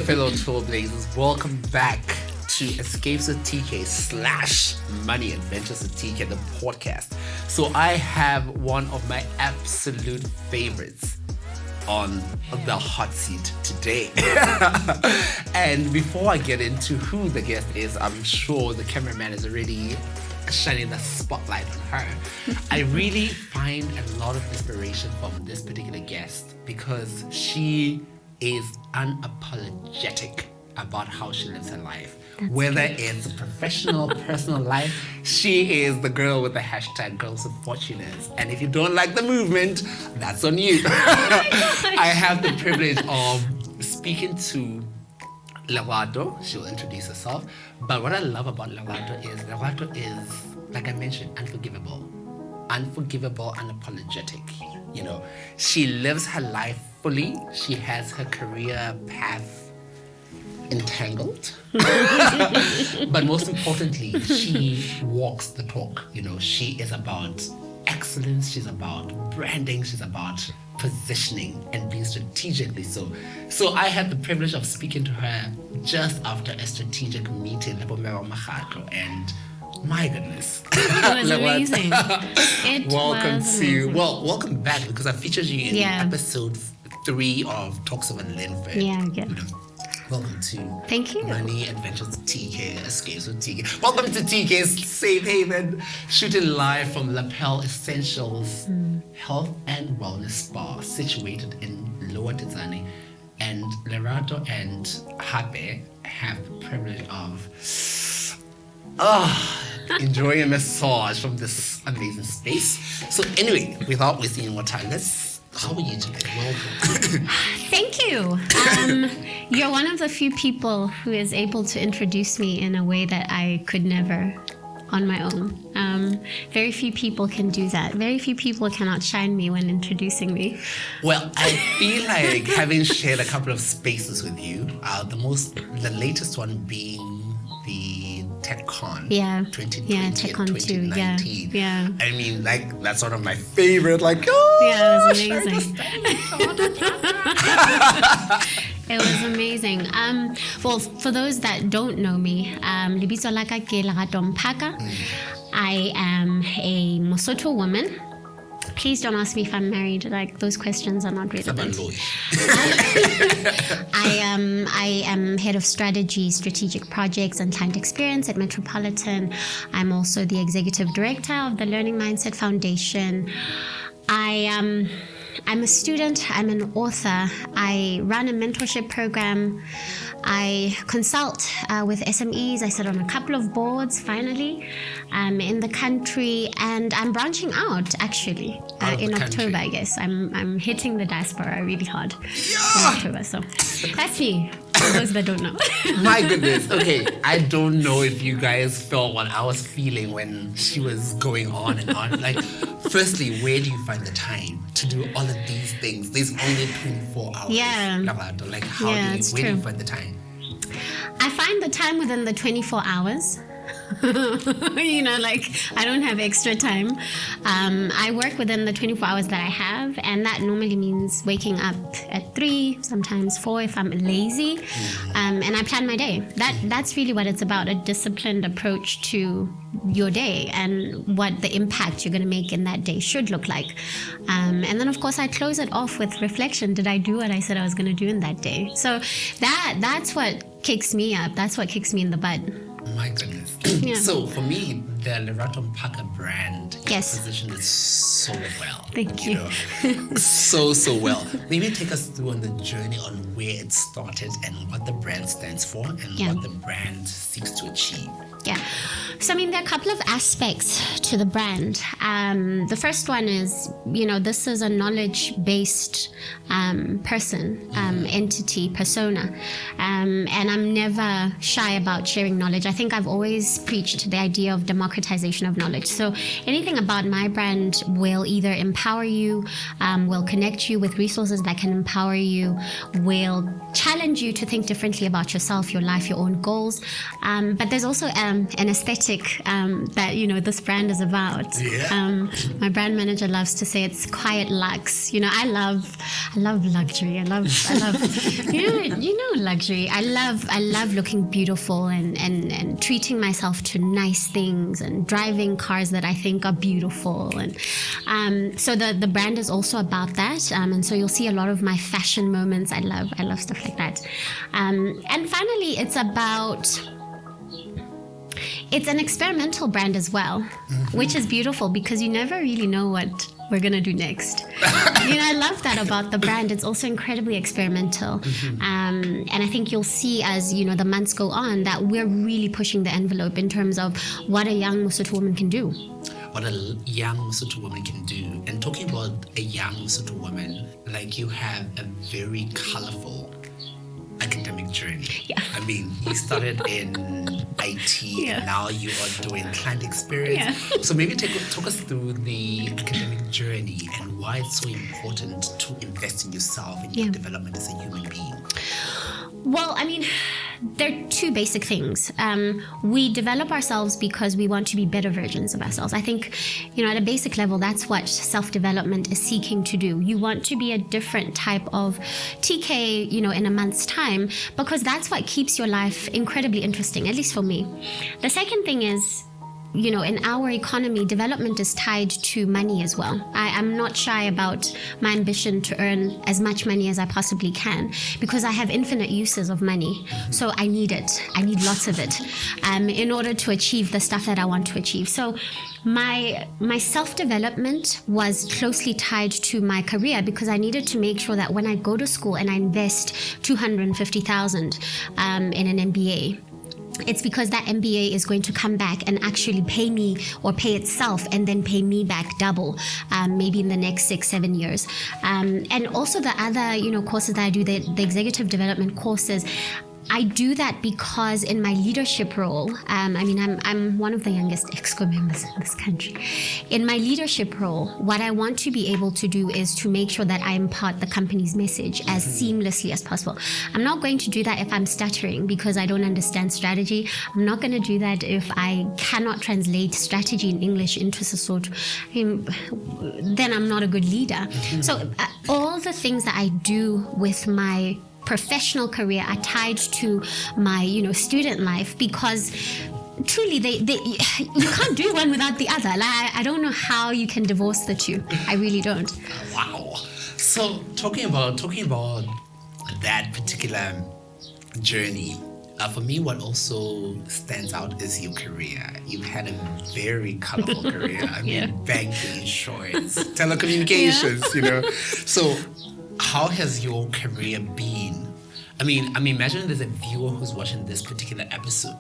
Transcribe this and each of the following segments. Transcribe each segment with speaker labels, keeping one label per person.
Speaker 1: fellow trailblazers, welcome back to Escapes with TK / Money Adventures with TK, the podcast. So I have one of my absolute favorites on the hot seat today. And before I get into who the guest is, I'm sure the cameraman is already shining the spotlight on her. I really find a lot of inspiration from this particular guest because she is unapologetic about how she lives her life. Whether it's a professional or personal life, she is the girl with the hashtag Girls of Fortuners. And if you don't like the movement, that's on you. I have the privilege of speaking to Lerato. She'll introduce herself. But what I love about Lerato is, like I mentioned, unforgivable, unapologetic. You know, she lives her life fully. She has her career path entangled. But most importantly, she walks the talk. You know, she is about excellence. She's about branding. She's about positioning and being strategically so. So I had the privilege of speaking to her just after a strategic meeting, Lerato Mphaka, and my goodness.
Speaker 2: It was amazing.
Speaker 1: Welcome back, because I featured you in episode 3 of Talks of Linford.
Speaker 2: Yeah.
Speaker 1: Welcome to
Speaker 2: Thank you.
Speaker 1: Money Adventures with TK, Escapes with TK. Welcome to TK's Safe Haven, shooting live from Lapel Essentials Health and Wellness Spa, situated in Lower Tizani. And Lerato and Hape have the privilege of enjoying a massage from this amazing space. So anyway, without wasting more time, how are you today? Welcome.
Speaker 2: Thank you. You're one of the few people who is able to introduce me in a way that I could never on my own. Very few people can do that. Very few people can outshine me when introducing me.
Speaker 1: Well, I feel like having shared a couple of spaces with you, the latest one being the TechCon 2020 and 2019.
Speaker 2: Yeah.
Speaker 1: I mean, like, that's one of my favorite,
Speaker 2: it was amazing. It was amazing. Well, for those that don't know me, Lebitso la ka ke Lerato Mphaka. I am a Mosotho woman. Please don't ask me if I'm married. Like, those questions are not relevant. I am head of strategy, strategic projects, and client experience at Metropolitan. I'm also the executive director of the Learning Mindset Foundation. I'm a student. I'm an author. I run a mentorship program. I consult with SMEs. I sit on a couple of boards, finally, in the country. And I'm branching out, actually, in October, I guess. I'm hitting the diaspora really hard in October. So that's me, for those that don't know.
Speaker 1: My goodness. Okay, I don't know if you guys felt what I was feeling when she was going on and on. Like, firstly, where do you find the time to do all of these things? There's only 24 hours.
Speaker 2: Yeah.
Speaker 1: Like, where do you find the time?
Speaker 2: I find the time within the 24 hours. You know, like, I don't have extra time. I work within the 24 hours that I have, and that normally means waking up at 3, sometimes 4 if I'm lazy, and I plan my day. That's really what it's about, a disciplined approach to your day and what the impact you're going to make in that day should look like. And then, of course, I close it off with reflection. Did I do what I said I was going to do in that day? So that's what kicks me up. That's what kicks me in the butt.
Speaker 1: My goodness. So for me, the Lerato Mphaka brand positioned it so well.
Speaker 2: Thank you.
Speaker 1: Know, so well. Maybe take us through on the journey on where it started and what the brand stands for and what the brand seeks to achieve.
Speaker 2: Yeah. So, I mean, there are a couple of aspects to the brand. The first one is, this is a knowledge-based person, entity, persona. And I'm never shy about sharing knowledge. I think I've always preached the idea of democratizing democratization of knowledge. So anything about my brand will either empower you, will connect you with resources that can empower you, will challenge you to think differently about yourself, your life, your own goals. But there's also an aesthetic that, you know, this brand is about.
Speaker 1: Yeah.
Speaker 2: My brand manager loves to say it's quiet luxe. You know, I love luxury. I love you know luxury. I love looking beautiful and treating myself to nice things and driving cars that I think are beautiful. And so the brand is also about that. And so you'll see a lot of my fashion moments. I love stuff like that. And finally, it's an experimental brand as well, which is beautiful because you never really know what we're going to do next. You know, I love that about the brand. It's also incredibly experimental. And I think you'll see as, you know, the months go on that we're really pushing the envelope in terms of what a young Lesotho woman can do.
Speaker 1: What a young Lesotho woman can do. And talking about a young Lesotho woman, like you have a very colorful academic journey.
Speaker 2: Yeah.
Speaker 1: I mean, you started in IT and now you are doing client experience.
Speaker 2: Yeah.
Speaker 1: So maybe talk us through the academic journey and why it's so important to invest in yourself and your development as a human being.
Speaker 2: Well, I mean, there are two basic things. We develop ourselves because we want to be better versions of ourselves. I think, you know, at a basic level, that's what self-development is seeking to do. You want to be a different type of TK, you know, in a month's time, because that's what keeps your life incredibly interesting, at least for me. The second thing is, you know, in our economy, development is tied to money as well. I'm not shy about my ambition to earn as much money as I possibly can because I have infinite uses of money. So I need it. I need lots of it in order to achieve the stuff that I want to achieve. So my self-development was closely tied to my career because I needed to make sure that when I go to school and I invest 250,000 in an MBA, it's because that MBA is going to come back and actually pay me or pay itself and then pay me back double, maybe in the next 6-7 years. And also the other, you know, courses that I do, the executive development courses, I do that because in my leadership role, I mean, I'm one of the youngest EXCO members in this country. In my leadership role, what I want to be able to do is to make sure that I impart the company's message as seamlessly as possible. I'm not going to do that if I'm stuttering because I don't understand strategy. I'm not going to do that if I cannot translate strategy in English into Sesotho. Then I'm not a good leader. So all the things that I do with my professional career are tied to my, you know, student life because truly you can't do one without the other. Like, I don't know how you can divorce the two. I really don't.
Speaker 1: Wow. So talking about that particular journey, for me, what also stands out is your career. You've had a very colorful career. I mean, banking, insurance, telecommunications, you know. So how has your career been? I mean, imagine there's a viewer who's watching this particular episode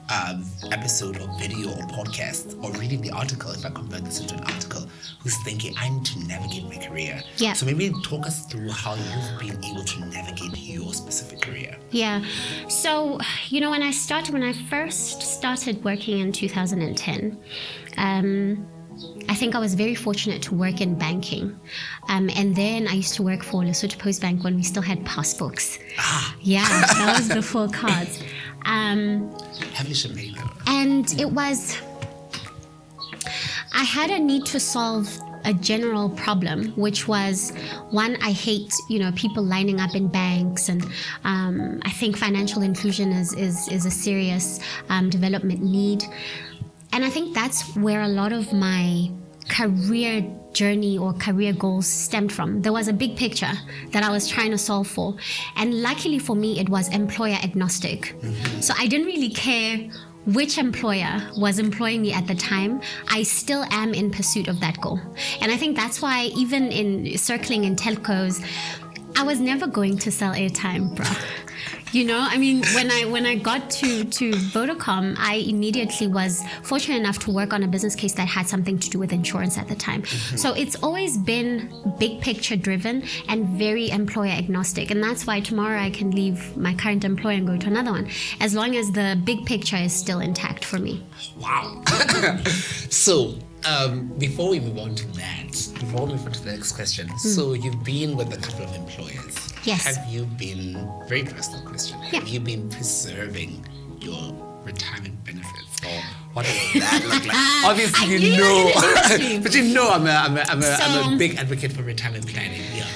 Speaker 1: or video or podcast or reading the article, if I convert this into an article, who's thinking, I need to navigate my career. Yeah. So maybe talk us through how you've been able to navigate your specific career.
Speaker 2: Yeah. So, you know, when I first started working in 2010, I think I was very fortunate to work in banking. And then I used to work for Lesotho Post Bank when we still had passbooks. Yeah, that was before cards.
Speaker 1: Heavily champagne.
Speaker 2: And it was, I had a need to solve a general problem, which was, one, I hate, you know, people lining up in banks, and I think financial inclusion is a serious development need. And I think that's where a lot of my career journey or career goals stemmed from. There was a big picture that I was trying to solve for. And luckily for me, it was employer agnostic. So I didn't really care which employer was employing me at the time. I still am in pursuit of that goal. And I think that's why even in circling in telcos, I was never going to sell airtime, bro. I mean, when I got to Vodacom, I immediately was fortunate enough to work on a business case that had something to do with insurance at the time. So it's always been big picture driven and very employer agnostic. And that's why tomorrow I can leave my current employer and go to another one, as long as the big picture is still intact for me.
Speaker 1: Wow. So, before we move on to the next question, so you've been with a couple of employers.
Speaker 2: Yes.
Speaker 1: Have you been, very personal question, have you been preserving your retirement benefits, or what does that look like? Obviously, you know, but you know, I'm a big advocate for retirement planning. Yeah.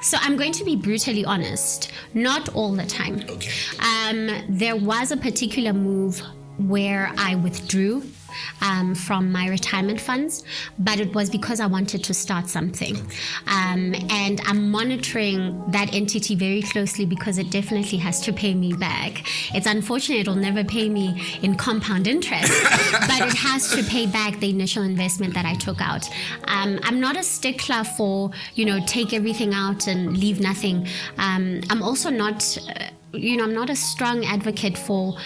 Speaker 2: So I'm going to be brutally honest, not all the time.
Speaker 1: Okay.
Speaker 2: There was a particular move where I withdrew from my retirement funds, but it was because I wanted to start something. And I'm monitoring that entity very closely because it definitely has to pay me back. It's unfortunate it'll never pay me in compound interest, but it has to pay back the initial investment that I took out. I'm not a stickler for, take everything out and leave nothing. I'm also not, I'm not a strong advocate for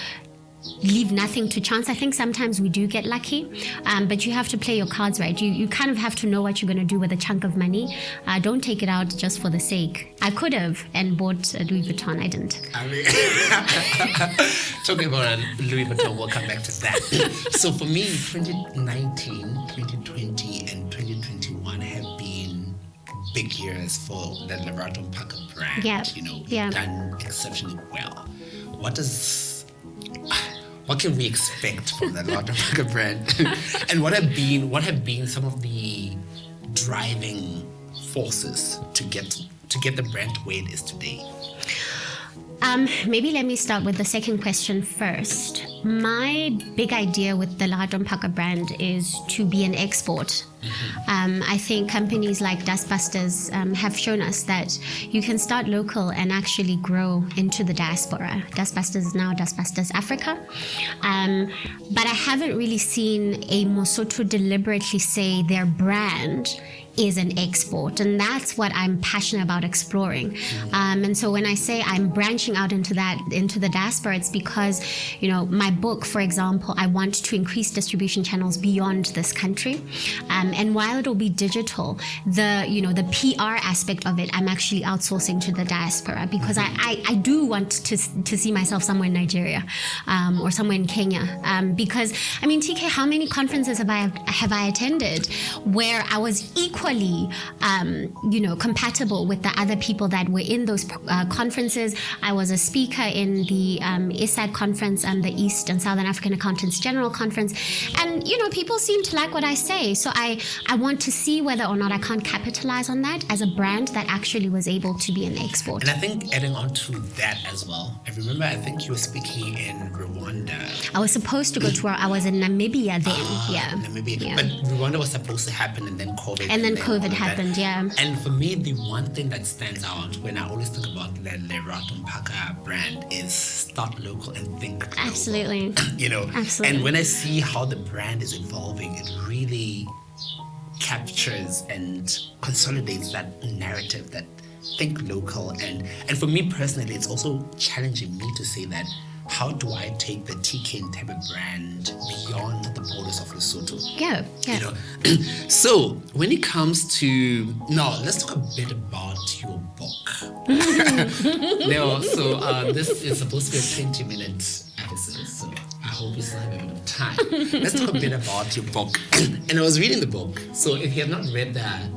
Speaker 2: leave nothing to chance. I think sometimes we do get lucky, but you have to play your cards right. You kind of have to know what you're going to do with a chunk of money. Don't take it out just for the sake. I could have and bought a Louis Vuitton. I didn't.
Speaker 1: Talking about Louis Vuitton, we'll come back to that. So for me, 2019, 2020, and 2021 have been big years for the Lerato Mphaka brand.
Speaker 2: Yeah.
Speaker 1: You've done exceptionally well. What can we expect from the Lerato Mphaka brand? And what have been some of the driving forces to get the brand to where it is today?
Speaker 2: Maybe let me start with the second question first. My big idea with the Lerato Mphaka brand is to be an export. I think companies like Dustbusters have shown us that you can start local and actually grow into the diaspora. Dustbusters is now Dustbusters Africa. But I haven't really seen a Mosotho deliberately say their brand is an export, and that's what I'm passionate about exploring. And so when I say I'm branching out into the diaspora, it's because my book, for example, I want to increase distribution channels beyond this country, and while it'll be digital, the PR aspect of it I'm actually outsourcing to the diaspora, because I do want to see myself somewhere in Nigeria or somewhere in Kenya, because TK, how many conferences have I attended where I was equally compatible with the other people that were in those conferences. I was a speaker in the ISAD conference and the East and Southern African Accountants General Conference, and people seem to like what I say. So I want to see whether or not I can't capitalize on that as a brand that actually was able to be an export.
Speaker 1: And I think adding on to that as well, I remember I think you were speaking in Rwanda.
Speaker 2: I was supposed to go to I was in Namibia then.
Speaker 1: Namibia. Yeah. But Rwanda was supposed to happen, and then COVID.
Speaker 2: And then COVID happened, yeah.
Speaker 1: And for me, the one thing that stands out when I always talk about the Lerato Mphaka brand is start local and think global.
Speaker 2: Absolutely. Absolutely.
Speaker 1: And when I see how the brand is evolving, it really captures and consolidates that narrative that think local. And for me personally, it's also challenging me to say that how do I take the TK Ntebe brand beyond the borders of Lesotho?
Speaker 2: Yeah.
Speaker 1: So when it comes to, now let's talk a bit about your book. This is supposed to be a 20-minute episode, so I hope we still have a bit of time. Let's talk a bit about your book. And I was reading the book, so if you have not read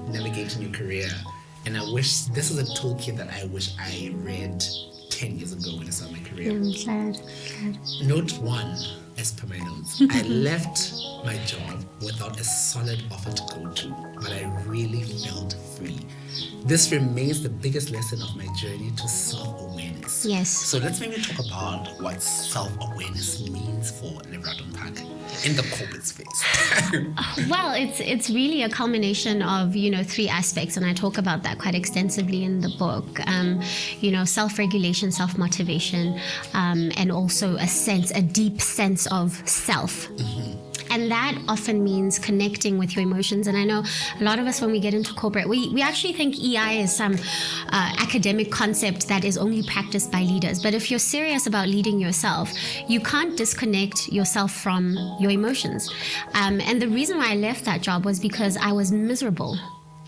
Speaker 1: Navigating Your Career, and I wish, this is a toolkit that I wish I read 10 years ago when I started my career.
Speaker 2: I'm glad.
Speaker 1: Note 1, as per my notes, I left my job without a solid offer to go to, but I really felt free. This remains the biggest lesson of my journey to self-awareness.
Speaker 2: Yes.
Speaker 1: So let's maybe talk about what self-awareness means for Lerato Mphaka in the corporate space.
Speaker 2: Well, it's really a culmination of, 3 aspects, and I talk about that quite extensively in the book. Self-regulation, self-motivation, and also a deep sense of self. And that often means connecting with your emotions. And I know a lot of us, when we get into corporate, we actually think EI is some academic concept that is only practiced by leaders. But if you're serious about leading yourself, you can't disconnect yourself from your emotions. And the reason why I left that job was because I was miserable.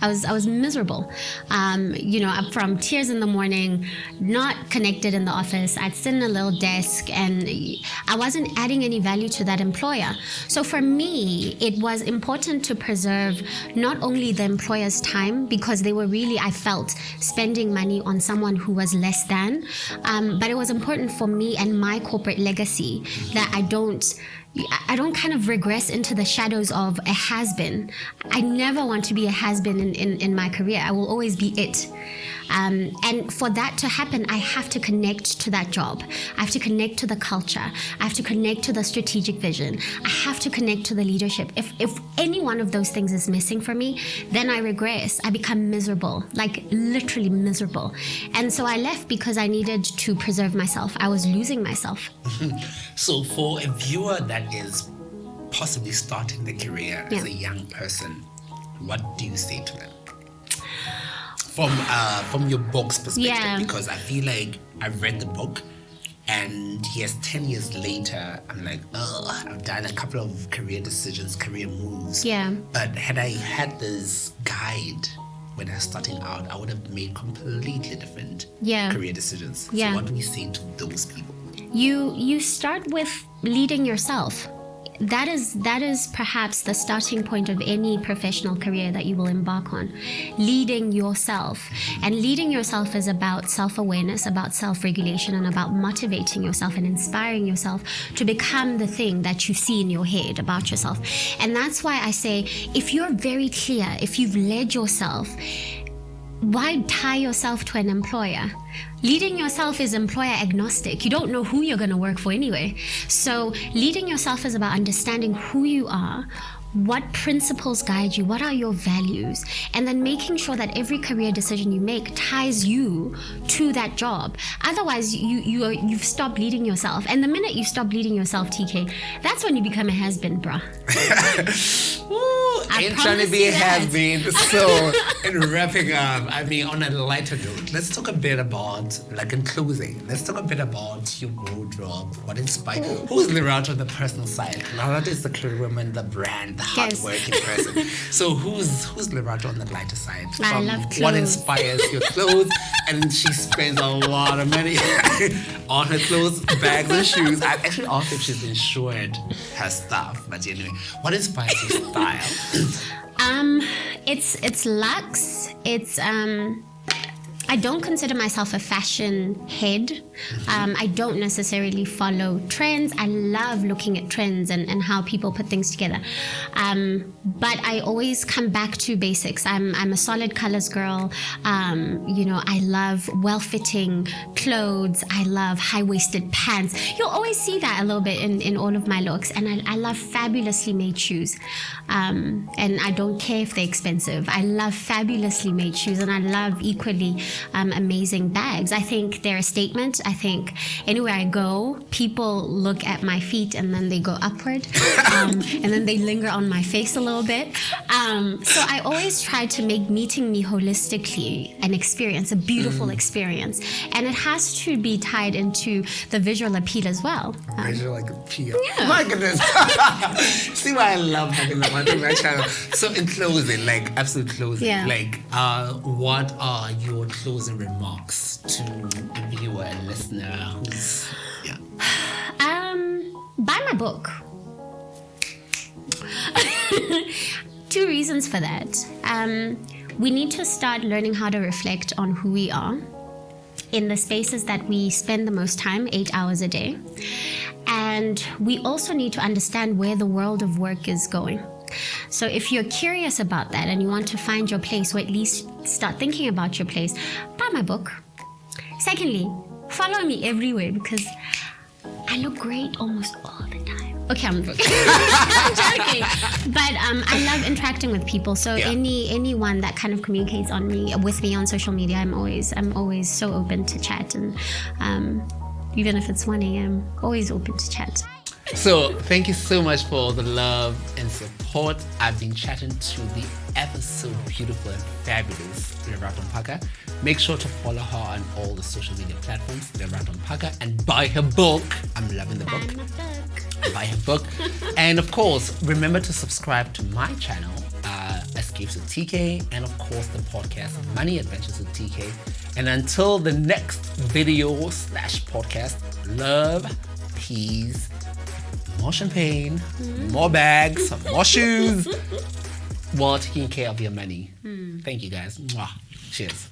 Speaker 2: I was miserable, up from tears in the morning, not connected in the office. I'd sit in a little desk and I wasn't adding any value to that employer. So for me, it was important to preserve not only the employer's time, because they were really, I felt, spending money on someone who was less than, but it was important for me and my corporate legacy that I don't kind of regress into the shadows of a has-been. I never want to be a has-been in my career. I will always be it. And for that to happen, I have to connect to that job. I have to connect to the culture. I have to connect to the strategic vision. I have to connect to the leadership. If any one of those things is missing for me, then I regress. I become miserable, like literally miserable. And so I left because I needed to preserve myself. I was losing myself.
Speaker 1: So for a viewer that is possibly starting their career as a young person, what do you say to them? From your book's perspective, because I feel like I've read the book, and yes, 10 years later, I'm like, I've done a couple of career decisions, career moves. Yeah. But had I had this guide when I was starting out, I would have made completely different career decisions. So what do we say to those people?
Speaker 2: You start with leading yourself. That is perhaps the starting point of any professional career that you will embark on. Leading yourself. And leading yourself is about self-awareness, about self-regulation, and about motivating yourself and inspiring yourself to become the thing that you see in your head about yourself. And that's why I say, if you're very clear, if you've led yourself, why tie yourself to an employer? Leading yourself is employer agnostic. You don't know who you're going to work for anyway. So leading yourself is about understanding who you are, what principles guide you, what are your values, and then making sure that every career decision you make ties you to that job. Otherwise, you've stopped leading yourself. And the minute you stop leading yourself, TK, that's when you become a has-been, bruh.
Speaker 1: Ain't trying to be a has-been. So, in wrapping up, I mean, on a lighter note, let's talk a bit about, like in closing, let's talk a bit about your wardrobe, what inspired. Who's Lerato on the personal side? Lerato is the career woman, the brand, the hardworking person. So who's Lerato on the lighter side?
Speaker 2: I love clothes.
Speaker 1: What inspires your clothes? And she spends a lot of money on her clothes, bags, and shoes. I actually asked if she's insured her stuff, but anyway, what inspires your style?
Speaker 2: It's luxe. It's I don't consider myself a fashion head. I don't necessarily follow trends. I love looking at trends and how people put things together. But I always come back to basics. I'm a solid colors girl. I love well-fitting clothes. I love high-waisted pants. You'll always see that a little bit in all of my looks. And I love fabulously made shoes. And I don't care if they're expensive. I love fabulously made shoes, and I love equally amazing bags. I think they're a statement. I think anywhere I go, people look at my feet and then they go upward, and then they linger on my face a little bit. So I always try to make meeting me holistically an experience, a beautiful experience, and it has to be tied into the visual appeal as well.
Speaker 1: Visual appeal. Yeah. My goodness. See why I love having them on my channel. So in closing, like absolute closing, like what are your closing remarks to the viewer and listener who's
Speaker 2: buy my book. 2 reasons for that. We need to start learning how to reflect on who we are in the spaces that we spend the most time, 8 hours a day. And we also need to understand where the world of work is going. So if you're curious about that and you want to find your place, or at least start thinking about your place, buy my book. Secondly, follow me everywhere because I look great almost all the time. Okay, I'm joking. I'm joking. But I love interacting with people. So anyone that kind of communicates with me on social media, I'm always so open to chat, and even if it's 1 a.m., always open to chat.
Speaker 1: So thank you so much for the love and support. I've been chatting to the ever so beautiful and fabulous Lerato Mphaka. Make sure to follow her on all the social media platforms, Lerato Mphaka, and buy her book. I'm loving the book. Buy her book. And of course, remember to subscribe to my channel, Escapes with TK, and of course the podcast Money Adventures with TK. And until the next video / podcast, love, peace, more champagne, more bags, more shoes, while taking care of your money. Thank you guys. Mwah. Cheers.